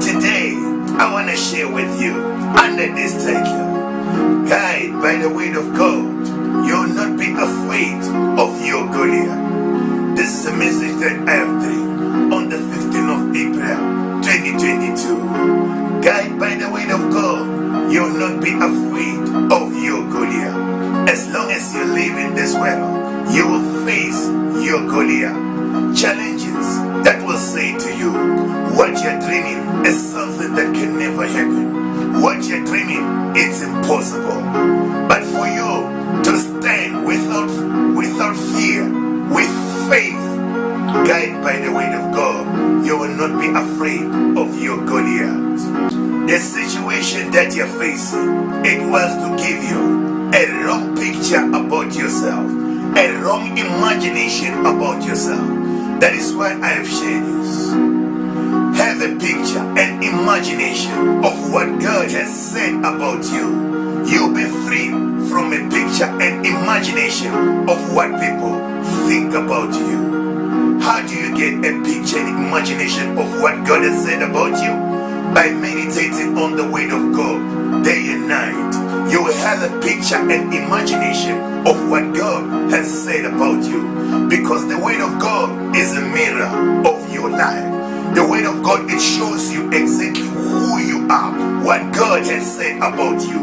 Today, I want to share with you under this title, guide by the word of God. You'll not be afraid of your Goliath. This is a message that I have dreamed on the 15th of April 2022. Guide by the word of God. You'll not be afraid of your Goliath. As long as you live in this world, you will face your Goliath. Challenges that will say to you, what you're dreaming is something that can never happen. What you're dreaming, it's impossible. But for you to stand without fear, with faith, guided by the word of God, you will not be afraid of your Goliath. The situation that you're facing, it was to give you a wrong picture about yourself, a wrong imagination about yourself. That is why I have shared this. Have a picture, an imagination of what God has said about you. You'll be free from a picture and imagination of what people think about you. How do you get a picture and imagination of what God has said about you? By meditating on the word of God day and night. You will have a picture and imagination of what God has said about you. Because the word of God is a mirror of your life. The word of God, it shows you exactly who you are, what God has said about you.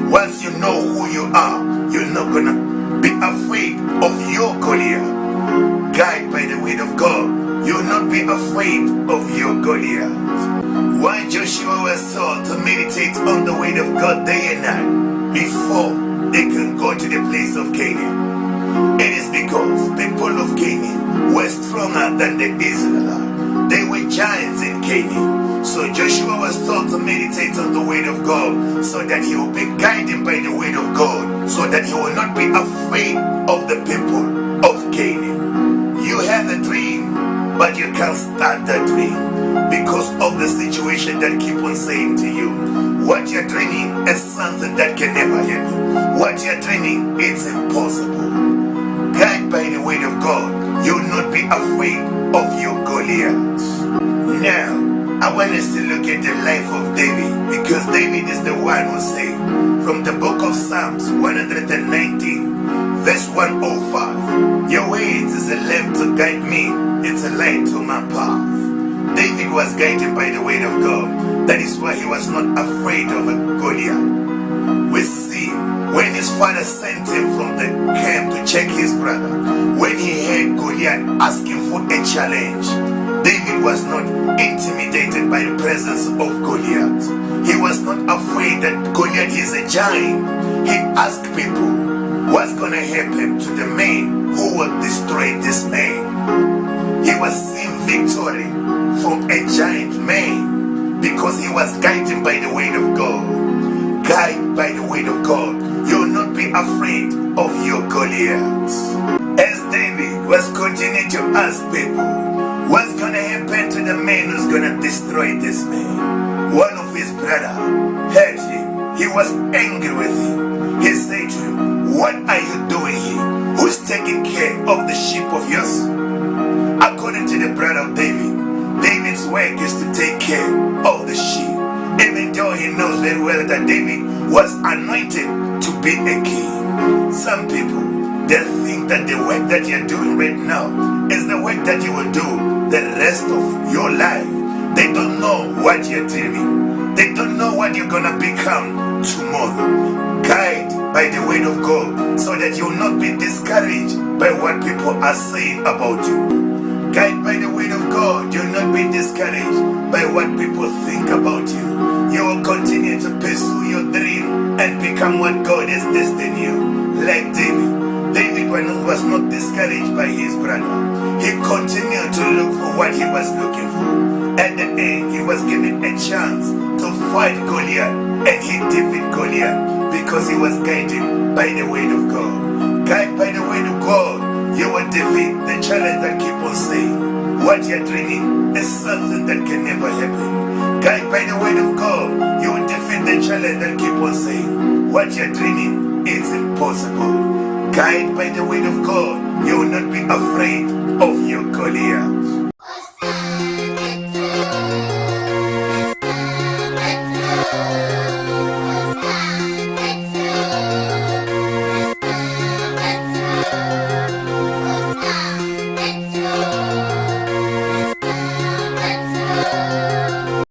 Once you know who you are, you're not gonna be afraid of your Goliath. Guided by the word of God, you'll not be afraid of your Goliath. Why Joshua was told to meditate on the word of God day and night before they can go to the place of Canaan. It is because people of Canaan were stronger than the Israelites. They were giants in Canaan. So Joshua was told to meditate on the word of God so that he will be guided by the word of God, so that he will not be afraid of the people of Canaan. You have a dream, but you can't start that dream because of the situation that keep on saying to you, what you're dreaming is something that can never happen. What you're dreaming is impossible. Guided by the word of God, you'll not be afraid of your Goliath. Now, I want us to look at the life of David, because David is the one who said from the book of Psalms 119 verse 105, your ways is a lamp to guide me, it's a light to my path. David was guided by the word of God. That is why he was not afraid of a Goliath. We see when his father sent him from the camp to check his brother, when he heard Goliath asking for a challenge, David was not intimidated by the presence of Goliath. He was not afraid that Goliath is a giant. He asked people, what's going to happen to the man who will destroy this man? He was seeing victory from a giant man because he was guided by the word of God. Guided by the word of God, you'll not be afraid of your Goliaths. As David was continuing to ask people, what's going to happen to the man who's going to destroy this man? One of his brothers heard him. He was angry with him. He said to him, what are you doing here? Who's taking care of the sheep of yours? According to the brother of David, David's work is to take care of the sheep. Even though he knows very well that David was anointed to be a king. Some people, they think that the work that you're doing right now is the work that you will do the rest of your life. They don't know what you're dreaming. They don't know what you're gonna become tomorrow. Guide by the word of God so that you will not be discouraged by what people are saying about you. Guided by the word of God, you'll not be discouraged by what people think about you. You will continue to pursue your dream and become what God has destined you. Like David was not discouraged by his brother. He continued to look for what he was looking for. At the end, he was given a chance to fight Goliath, and he defeated Goliath because he was guided by the word of God. Guided by the word of God, you will defeat the challenge that keep on saying what you're dreaming is something that can never happen. Guided by the word of God, you will defeat the challenge that keep on saying what you're dreaming is impossible. Guided by the word of God, you will not be afraid of your Goliath.